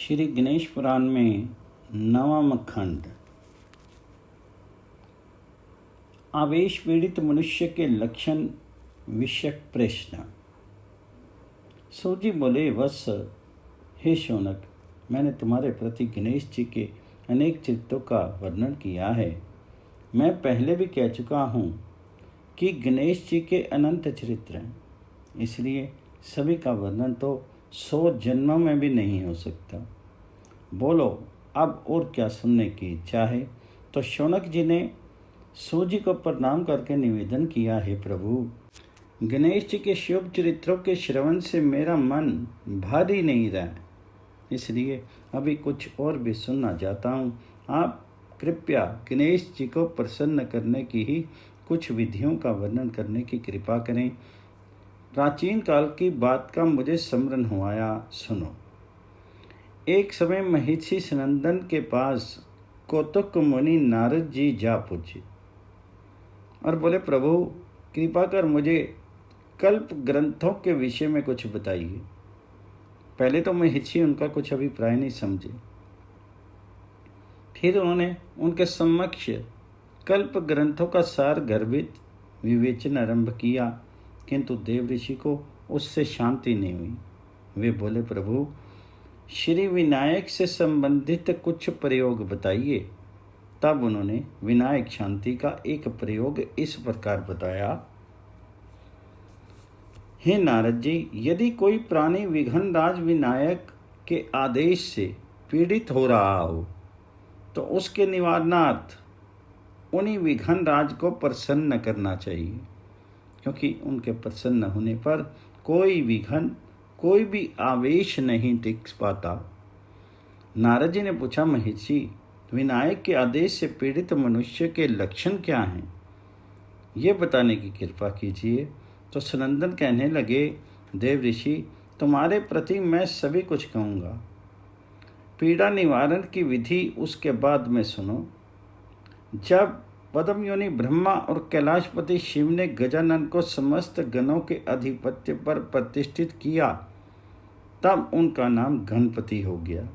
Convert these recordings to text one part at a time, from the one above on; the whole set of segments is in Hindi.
श्री गणेश पुराण में नवम खंड। आवेश पीड़ित मनुष्य के लक्षण विषयक प्रश्न। सूजी बोले, वत्स हे शौनक, मैंने तुम्हारे प्रति गणेश जी के अनेक चरित्रों का वर्णन किया है। मैं पहले भी कह चुका हूँ कि गणेश जी के अनंत चरित्र हैं, इसलिए सभी का वर्णन तो 100 जन्मों में भी नहीं हो सकता। बोलो, अब और क्या सुनने की इच्छा है? तो शौनक जी ने सूजी को प्रणाम करके निवेदन किया, है प्रभु, गणेश जी के शुभ चरित्रों के श्रवण से मेरा मन भारी नहीं रहा, इसलिए अभी कुछ और भी सुनना चाहता हूँ। आप कृपया गणेश जी को प्रसन्न करने की ही कुछ विधियों का वर्णन करने की कृपा करें। प्राचीन काल की बात का मुझे स्मरण हुआ, सुनो। एक समय महिषी सनंदन के पास कौतुक मुनि नारद जी जा पहुँचे और बोले, प्रभु कृपा कर मुझे कल्प ग्रंथों के विषय में कुछ बताइए। पहले तो महिषी उनका कुछ अभिप्राय नहीं समझे, फिर उन्होंने उनके समक्ष कल्प ग्रंथों का सार गर्भित विवेचन आरंभ किया, किंतु देव ऋषि को उससे शांति नहीं हुई। वे बोले, प्रभु श्री विनायक से संबंधित कुछ प्रयोग बताइए। तब उन्होंने विनायक शांति का एक प्रयोग इस प्रकार बताया, हे नारद जी, यदि कोई प्राणी विघ्नराज विनायक के आदेश से पीड़ित हो रहा हो तो उसके निवारणार्थ उन्हीं विघ्नराज को प्रसन्न करना चाहिए, क्योंकि उनके प्रसन्न होने पर कोई विघ्न, कोई भी आवेश नहीं टिक पाता। नारद जी ने पूछा, महिषी, विनायक के आदेश से पीड़ित मनुष्य के लक्षण क्या हैं, ये बताने की कृपा कीजिए। तो सनंदन कहने लगे, देव ऋषि, तुम्हारे प्रति मैं सभी कुछ कहूँगा। पीड़ा निवारण की विधि उसके बाद में सुनो। जब पद्मयोनि ब्रह्मा और कैलाशपति शिव ने गजानन को समस्त गणों के अधिपत्य पर प्रतिष्ठित किया, तब उनका नाम गणपति हो गया।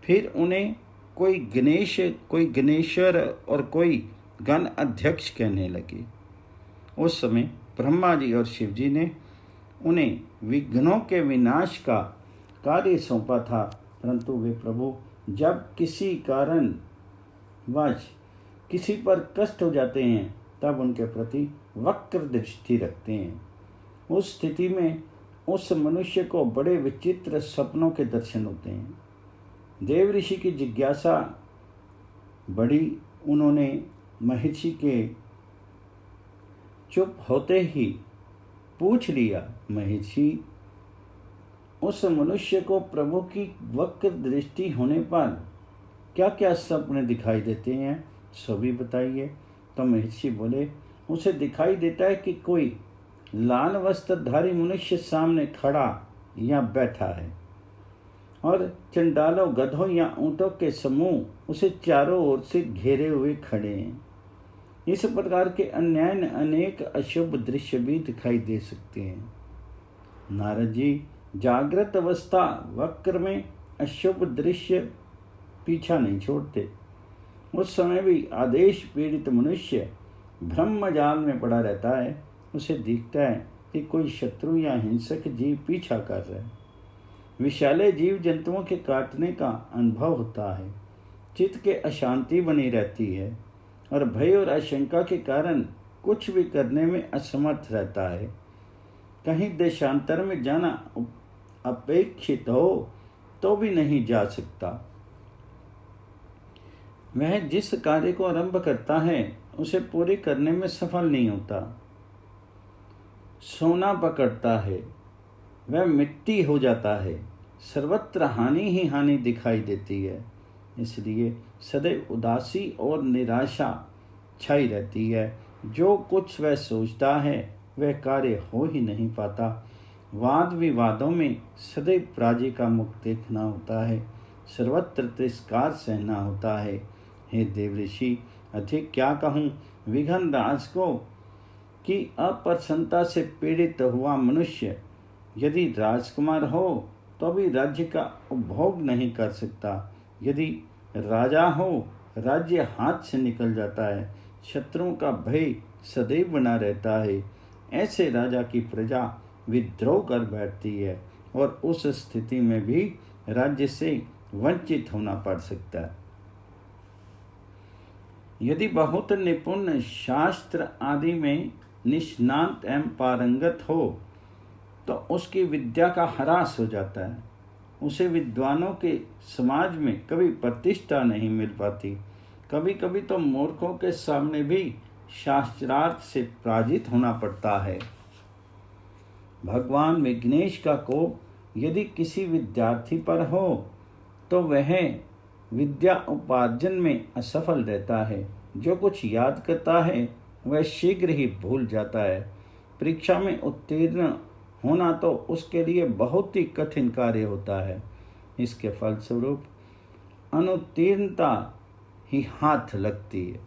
फिर उन्हें कोई गणेश, कोई गणेश्वर और कोई गण अध्यक्ष कहने लगे। उस समय ब्रह्मा जी और शिव जी ने उन्हें विघ्नों के विनाश का कार्य सौंपा था, परंतु वे प्रभु जब किसी कारण वश किसी पर कष्ट हो जाते हैं तब उनके प्रति वक्र दृष्टि रखते हैं। उस स्थिति में उस मनुष्य को बड़े विचित्र सपनों के दर्शन होते हैं। देव ऋषि की जिज्ञासा बढ़ी। उन्होंने महिषी के चुप होते ही पूछ लिया, महिषी, उस मनुष्य को प्रभु की वक्र दृष्टि होने पर क्या क्या सपने दिखाई देते हैं, सभी बताइए। तो महिषी बोले, उसे दिखाई देता है कि कोई लाल वस्त्रधारी मनुष्य सामने खड़ा या बैठा है और चंडालों, गधों या ऊंटों के समूह उसे चारों ओर से घेरे हुए खड़े हैं। इस प्रकार के अन्याय अनेक अशुभ दृश्य भी दिखाई दे सकते हैं। नारद जी, जागृत अवस्था वक्र में अशुभ दृश्य पीछा नहीं छोड़ते। उस समय भी आदेश पीड़ित मनुष्य ब्रह्मजाल में पड़ा रहता है। उसे दिखता है कि कोई शत्रु या हिंसक जीव पीछा कर रहा है। विषैले जीव जंतुओं के काटने का अनुभव होता है। चित्त के अशांति बनी रहती है और भय और आशंका के कारण कुछ भी करने में असमर्थ रहता है। कहीं देशांतर में जाना अपेक्षित हो तो भी नहीं जा सकता। वह जिस कार्य को आरंभ करता है उसे पूरे करने में सफल नहीं होता। सोना पकड़ता है, वह मिट्टी हो जाता है। सर्वत्र हानि ही हानि दिखाई देती है, इसलिए सदैव उदासी और निराशा छाई रहती है। जो कुछ वह सोचता है वह कार्य हो ही नहीं पाता। वाद विवादों में सदैव पराजय का मुख देखना होता है। सर्वत्र तिरस्कार सहना होता है। हे देव ऋषि, अधिक क्या कहूँ विघ्नराज को कि अप्रसन्नता से पीड़ित हुआ मनुष्य यदि राजकुमार हो तो भी राज्य का उपभोग नहीं कर सकता। यदि राजा हो, राज्य हाथ से निकल जाता है, शत्रुओं का भय सदैव बना रहता है। ऐसे राजा की प्रजा विद्रोह कर बैठती है और उस स्थिति में भी राज्य से वंचित होना पड़ सकता है। यदि बहुत निपुण शास्त्र आदि में निष्णात एवं पारंगत हो तो उसकी विद्या का ह्रास हो जाता है। उसे विद्वानों के समाज में कभी प्रतिष्ठा नहीं मिल पाती। कभी कभी तो मूर्खों के सामने भी शास्त्रार्थ से पराजित होना पड़ता है। भगवान विघ्नेश का कोप यदि किसी विद्यार्थी पर हो तो वह विद्या उपार्जन में असफल रहता है। जो कुछ याद करता है वह शीघ्र ही भूल जाता है। परीक्षा में उत्तीर्ण होना तो उसके लिए बहुत ही कठिन कार्य होता है। इसके फलस्वरूप अनुत्तीर्णता ही हाथ लगती है।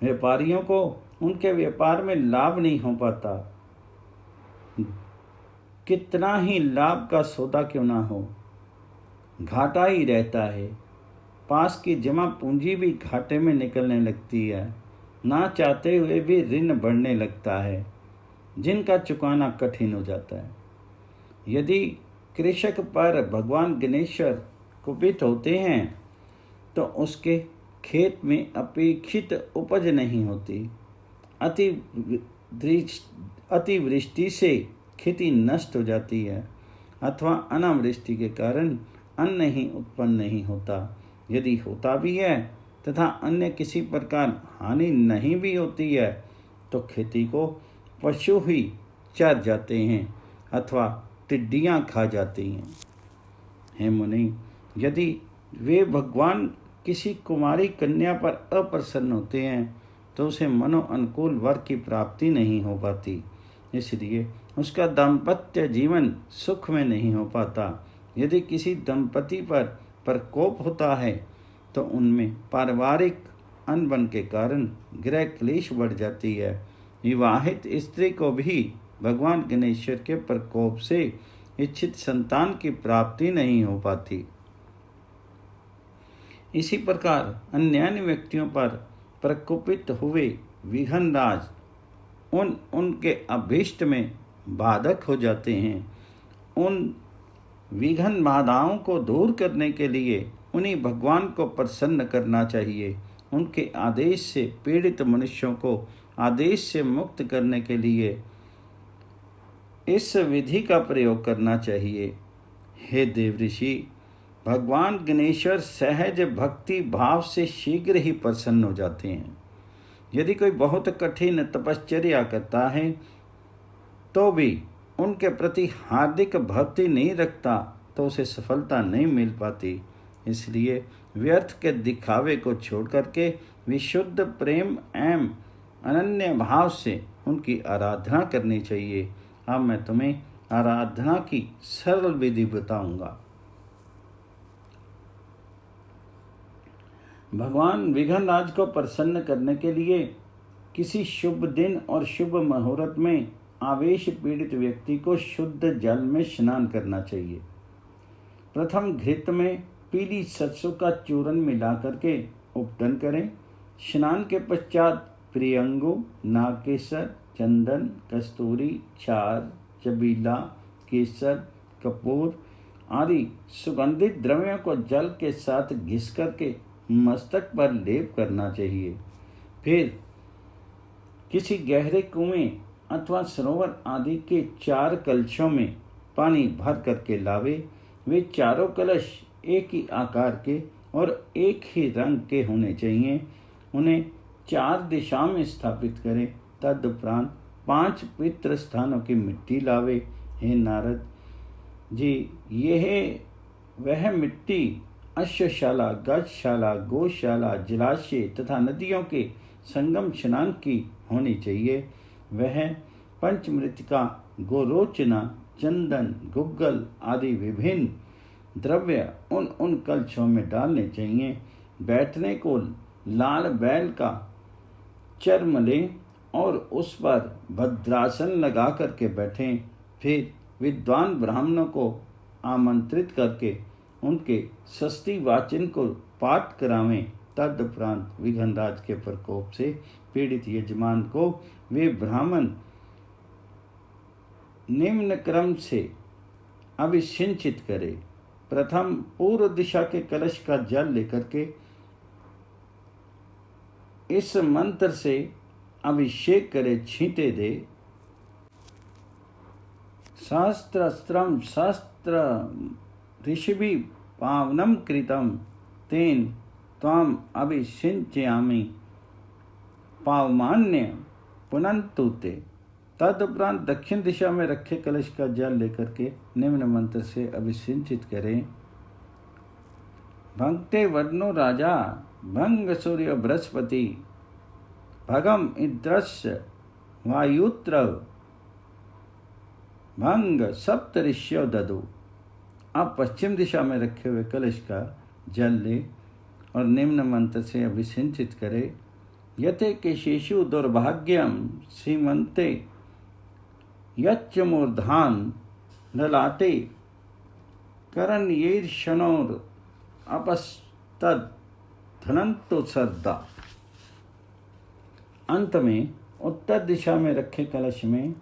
व्यापारियों को उनके व्यापार में लाभ नहीं हो पाता। कितना ही लाभ का सौदा क्यों ना हो, घाटा ही रहता है। पास की जमा पूंजी भी घाटे में निकलने लगती है। ना चाहते हुए भी ऋण बढ़ने लगता है, जिनका चुकाना कठिन हो जाता है। यदि कृषक पर भगवान गणेश्वर कुपित होते हैं तो उसके खेत में अपेक्षित उपज नहीं होती। अतिवृष्टि से खेती नष्ट हो जाती है अथवा अनावृष्टि के कारण अन्न ही उत्पन्न नहीं होता। यदि होता भी है तथा अन्य किसी प्रकार हानि नहीं भी होती है तो खेती को पशु ही चर जाते हैं अथवा टिड्डियाँ खा जाती हैं। हे मुनि, यदि वे भगवान किसी कुमारी कन्या पर अप्रसन्न होते हैं तो उसे मनो अनुकूल वर की प्राप्ति नहीं हो पाती। इसलिए उसका दाम्पत्य जीवन सुख में नहीं हो पाता। यदि किसी दंपति पर प्रकोप होता है तो उनमें पारिवारिक अनबन के कारण गृह क्लेश बढ़ जाती है। विवाहित स्त्री को भी भगवान गणेश्वर के प्रकोप से इच्छित संतान की प्राप्ति नहीं हो पाती। इसी प्रकार अन्य व्यक्तियों पर प्रकोपित हुए विघ्नराज उनके अभीष्ट में बाधक हो जाते हैं। उन विघ्न बाधाओं को दूर करने के लिए उन्हीं भगवान को प्रसन्न करना चाहिए। उनके आदेश से पीड़ित मनुष्यों को आदेश से मुक्त करने के लिए इस विधि का प्रयोग करना चाहिए। हे देवऋषि, भगवान गणेश्वर सहज भक्ति भाव से शीघ्र ही प्रसन्न हो जाते हैं। यदि कोई बहुत कठिन तपश्चर्या करता है तो भी उनके प्रति हार्दिक भक्ति नहीं रखता तो उसे सफलता नहीं मिल पाती। इसलिए व्यर्थ के दिखावे को छोड़ करके विशुद्ध प्रेम एवं अनन्य भाव से उनकी आराधना करनी चाहिए। अब मैं तुम्हें आराधना की सरल विधि बताऊंगा। भगवान विघ्नराज को प्रसन्न करने के लिए किसी शुभ दिन और शुभ मुहूर्त में आवेश पीड़ित व्यक्ति को शुद्ध जल में स्नान करना चाहिए। प्रथम घृत में पीली सरसों का चूर्ण मिला करके उपटन करें। स्नान के पश्चात प्रियंगु, नागकेसर, चंदन, कस्तूरी, क्षार, चबीला, केसर, कपूर आदि सुगंधित द्रव्यों को जल के साथ घिस करके मस्तक पर लेप करना चाहिए। फिर किसी गहरे कुएं अथवा सरोवर आदि के 4 कलशों में पानी भर करके लावे। वे चारों कलश एक ही आकार के और एक ही रंग के होने चाहिए। उन्हें 4 दिशाओं में स्थापित करें। तदुपरांत 5 पवित्र स्थानों की मिट्टी लावे। हे नारद जी, यह वह मिट्टी अश्वशाला, गजशाला, गौशाला, जलाशय तथा नदियों के संगम स्नान की होनी चाहिए। वह पंचमृतिका, गोरोचना, चंदन, गुग्गल आदि विभिन्न द्रव्य उन कलशों में डालने चाहिए। बैठने को लाल बैल का चर्म लें और उस पर भद्रासन लगा करके बैठें। फिर विद्वान ब्राह्मणों को आमंत्रित करके उनके षष्ठी वाचन को पाठ करावें। तदुपरांत विघ्नराज के प्रकोप से पीड़ित यजमान को वे ब्राह्मण निम्न क्रम से अभिषिंचित करे। प्रथम पूर्व दिशा के कलश का जल लेकर के इस मंत्र से अभिषेक करे, छींटे दे। सहस्त्रस्त्रम सहस्त्र ऋषिभि पावनम कृतम तेन त्वाम अभिषिंचयामि पावमान्य पुनन्तु ते। तदुपरांत दक्षिण दिशा में रखे कलश का जल लेकर के निम्न मंत्र से अभिषिंचित करें। भंगते वर्णो राजा भंग सूर्य बृहस्पति भगम इंद्रस्य वायुत्र भंग सप्त ऋष्यो ददु। आप पश्चिम दिशा में रखे हुए कलश का जल ले और निम्न मंत्र से अभिषिंचित करे। यते केशेषु दुर्भाग्यम सीमंते यच्च मूर्धान ललाटे करण ये क्षणोर अपस्तद धनंतो श्रद्धा। अंत में उत्तर दिशा में रखे कलश में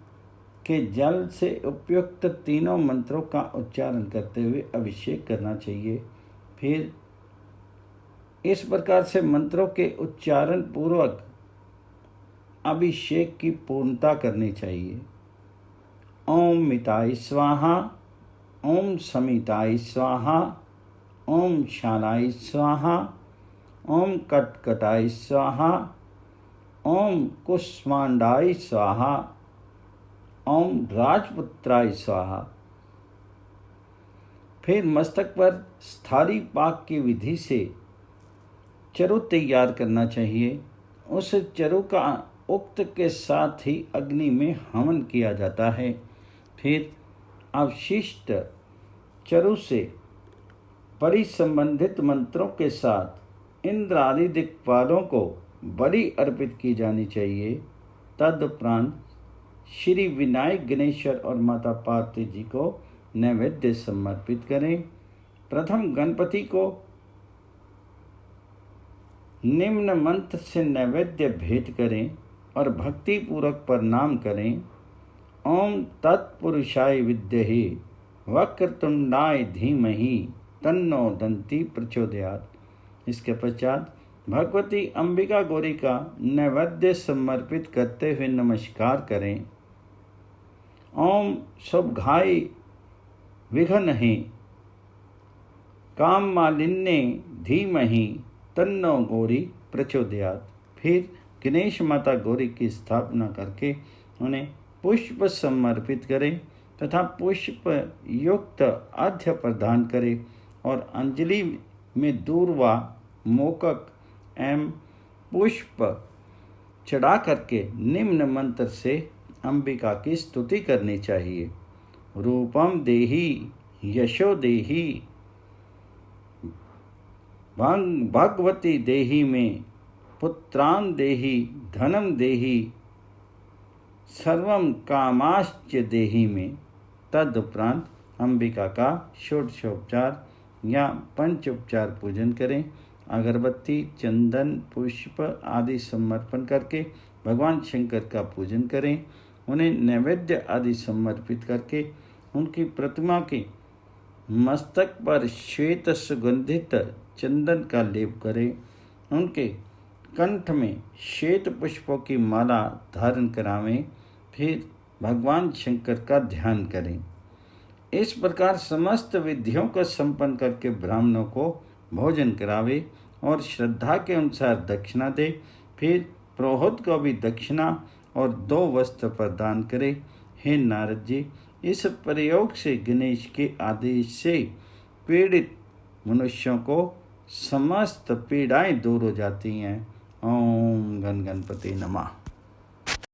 के जल से उपयुक्त तीनों मंत्रों का उच्चारण करते हुए अभिषेक करना चाहिए। फिर इस प्रकार से मंत्रों के उच्चारण पूर्वक अभिषेक की पूर्णता करनी चाहिए। ओम मिताय स्वाहा, ओम समिताय स्वाहा, ओम शालाय स्वाहा, ओम कटकटाय स्वाहा, ओम कुष्मांडाय स्वाहा, ओम राजपुत्राय स्वाहा। फिर मस्तक पर स्थाली पाक की विधि से चरु तैयार करना चाहिए। उस चरु का उक्त के साथ ही अग्नि में हवन किया जाता है। फिर अवशिष्ट चरु से परिसंबंधित मंत्रों के साथ इंद्र आदि दिक्पालों को बलि अर्पित की जानी चाहिए। तदुपरांत श्री विनायक गणेश्वर और माता पार्वती जी को नैवेद्य समर्पित करें। प्रथम गणपति को निम्न मंत्र से नैवेद्य भेंट करें और भक्ति पूर्वक प्रणाम करें। ओम तत्पुरुषाय विद्महे वक्रतुंडाय धीमहि तन्नो दंती प्रचोदयात्। इसके पश्चात भगवती अंबिका गौरी का नैवेद्य समर्पित करते हुए नमस्कार करें। ओम शुभघाय विघ्नहे काम मालिन्ये धीमहि तन्नो गौरी प्रचोदयात्। फिर गणेश माता गौरी की स्थापना करके उन्हें पुष्प समर्पित करें तथा पुष्प युक्त अर्घ्य प्रदान करें और अंजलि में दूर्वा, मोकक एवं पुष्प चढ़ा करके निम्न मंत्र से अंबिका की स्तुति करनी चाहिए। रूपम देहि यशो देहि भगवती देहि में पुत्रान देहि धनम देहि सर्वम कामाश्च देहि में। तदुपरांत अंबिका का षोडशोपचार या पंचोपचार पूजन करें। अगरबत्ती, चंदन, पुष्प आदि समर्पण करके भगवान शंकर का पूजन करें। उन्हें नैवेद्य आदि समर्पित करके उनकी प्रतिमा के मस्तक पर श्वेत सुगंधित चंदन का लेप करें। उनके कंठ में श्वेत पुष्पों की माला धारण करावें। फिर भगवान शंकर का ध्यान करें। इस प्रकार समस्त विधियों को संपन्न करके ब्राह्मणों को भोजन करावे और श्रद्धा के अनुसार दक्षिणा दे। फिर पुरोहित को भी दक्षिणा और 2 वस्त्र प्रदान करे। हे नारद जी, इस प्रयोग से गणेश के आदेश से पीड़ित मनुष्यों को समस्त पीड़ाएं दूर हो जाती हैं। ओम गण गणपति नमः।